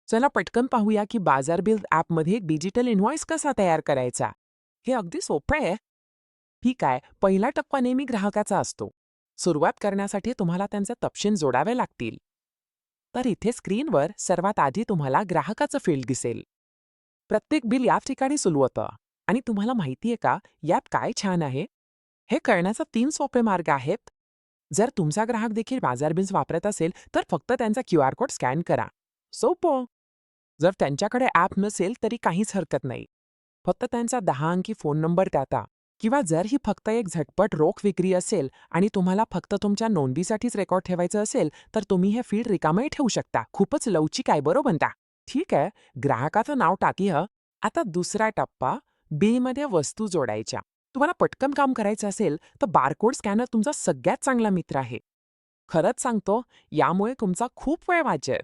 चला पटकन पाहूया की बाजार बिल ॲपमध्ये एक डिजिटल इनव्हॉइस कसा तयार करायचा. हे अगदी सोपं आहे. ठीक आहे, पहिला टप्पा नेहमी ग्राहकाचा असतो. सुरुवात करण्यासाठी तुम्हाला त्यांचे तपशील जोडावे लागतील. तर इथे स्क्रीनवर सर्वात आधी तुम्हाला ग्राहकाचं फील्ड दिसेल. प्रत्येक बिल याच ठिकाणी सुरू होतं. आणि तुम्हाला माहिती आहे का, यात काय छान आहे? हे करण्याचा 3 सोपे मार्ग आहेत. जर तुमचा ग्राहक देखील बाजार बिल्स वापरत असेल, तर फक्त त्यांचा QR कोड स्कॅन करा. सोपं. जर त्यांच्याकडे ॲप नसेल तरी काहीच हरकत नाही. फक्त त्यांचा 10 अंकी फोन नंबर टाका. किंवा जर ही फक्त एक झटपट रोख विक्री असेल आणि तुम्हाला फक्त तुमच्या नोंदीसाठीच रेकॉर्ड ठेवायचं असेल, तर तुम्ही हे फील्ड रिकामंही ठेवू शकता. खूपच लवचिक आहे बरोबर ना? ठीक आहे, ग्राहकाचं नाव टाकी. आता दुसरा टप्पा, बिलमध्ये वस्तू जोडायच्या. तुम्हाला पटकन काम करायचं असेल, तर बारकोड स्कॅनर तुमचा सगळ्यात चांगला मित्र आहे. खरंच सांगतो, यामुळे तुमचा खूप वेळ वाचेल.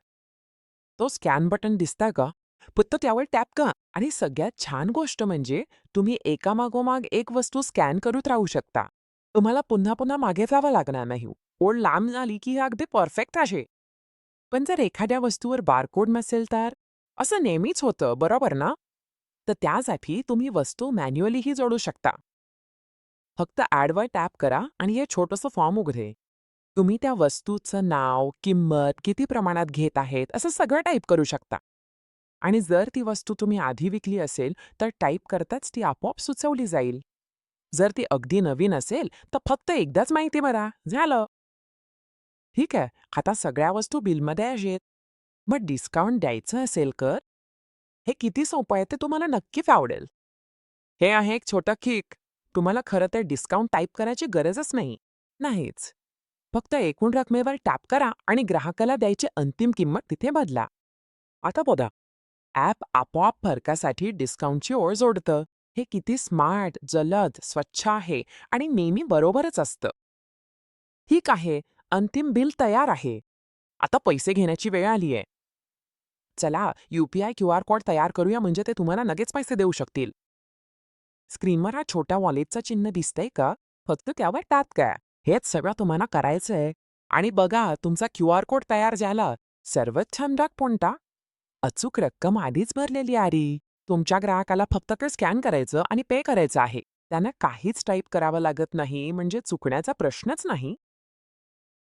तो स्कॅन बटन दिसतंय का? फक्त त्यावर टॅप करा आणि सगळ्यात छान गोष्ट म्हणजे तुम्ही एकामागोमाग एक वस्तू स्कॅन करत राहू शकता. तुम्हाला पुन्हा पुन्हा मागे जावं लागणार नाही. ओळ लांब झाली की हे अगदी परफेक्ट आहे. पण जर एखाद्या वस्तूवर बारकोड नसेल तर? असं नेहमीच होतं, बरोबर ना? तर त्यासाठी तुम्ही वस्तू मॅन्युअलीही जोडू शकता. फक्त ॲडवर टॅप करा आणि हे छोटंसं फॉर्म उघडेल. तुम्ही त्या वस्तूचं नाव, किंमत, किती प्रमाणात घेत आहेत, असं सगळं टाईप करू शकता. आणि जर ती वस्तू तुम्ही आधी विकली असेल, तर टाईप करताच ती आपोआप सुचवली जाईल. जर ती अगदी नवीन असेल, तर फक्त एकदाच माहिती भरा. झालं. ठीक आहे, आता सगळ्या वस्तू बिलमध्ये आहेत. मग डिस्काउंट द्यायचं असेल तर? हे किती सोपं आहे ते तुम्हाला नक्कीच आवडेल. हे आहे एक छोटं किक. तुम्हाला खरं तर डिस्काउंट टाईप करायची गरजच नाही. नाहीच. फक्त एकूण रकमेवर टॅप करा आणि ग्राहकाला द्यायची अंतिम किंमत तिथे बदला. आता बघा, ॲप आपोआप फरकासाठी डिस्काउंटची ओळ जोडतं. हे किती स्मार्ट, जलद, स्वच्छ आहे आणि नेहमी बरोबरच असतं. ठीक आहे, अंतिम बिल तयार आहे. आता पैसे घेण्याची वेळ आली आहे. चला, UPI QR कोड तयार करूया म्हणजे ते तुम्हाला लगेच पैसे देऊ शकतील. स्क्रीनवर हा छोटा वॉलेटचं चिन्ह दिसतंय का? फक्त त्यावर टॅप करा. हेच सगळं तुम्हाला करायचंय. आणि बघा, तुमचा QR कोड तयार झाला. सर्वात छान भाग कोणता? अचूक रक्कम आधीच भरलेली आहे. तुमच्या ग्राहकाला फक्त ते स्कॅन करायचं आणि पे करायचं आहे. त्यांना काहीच टाईप करावं लागत नाही, म्हणजे चुकण्याचा प्रश्नच नाही.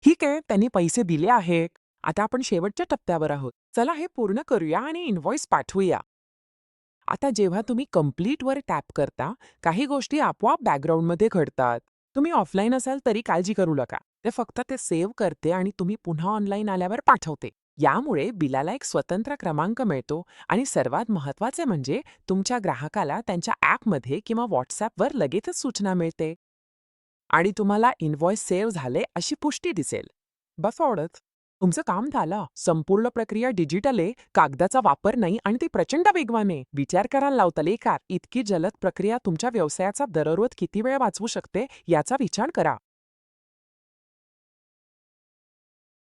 ठीक आहे, त्यांनी पैसे दिले आहेत. आता आपण शेवटच्या टप्प्यावर आहोत. चला हे पूर्ण करूया आणि इनव्हॉइस पाठवूया. आता जेव्हा तुम्ही कंप्लीटवर टॅप करता, काही गोष्टी आपोआप बॅकग्राऊंडमध्ये घडतात. तुम्ही ऑफलाईन असाल तरी काळजी करू नका. ते फक्त ते सेव्ह करते आणि तुम्ही पुन्हा ऑनलाईन आल्यावर पाठवते. यामुळे बिलाला एक स्वतंत्र क्रमांक मिळतो आणि सर्वात महत्त्वाचे म्हणजे तुमच्या ग्राहकाला त्यांच्या ॲपमध्ये किंवा WhatsAppवर लगेचच सूचना मिळते. आणि तुम्हाला इनव्हॉइस सेव्ह झाले अशी पुष्टी दिसेल. बस एवढंच. तुमचं काम झालं. संपूर्ण प्रक्रिया डिजिटल आहे, कागदाचा वापर नाही आणि ती प्रचंड वेगवान आहे. विचार करायला लावतं लेखात. इतकी जलद प्रक्रिया तुमच्या व्यवसायाचा दररोज किती वेळ वाचवू शकते याचा विचार करा.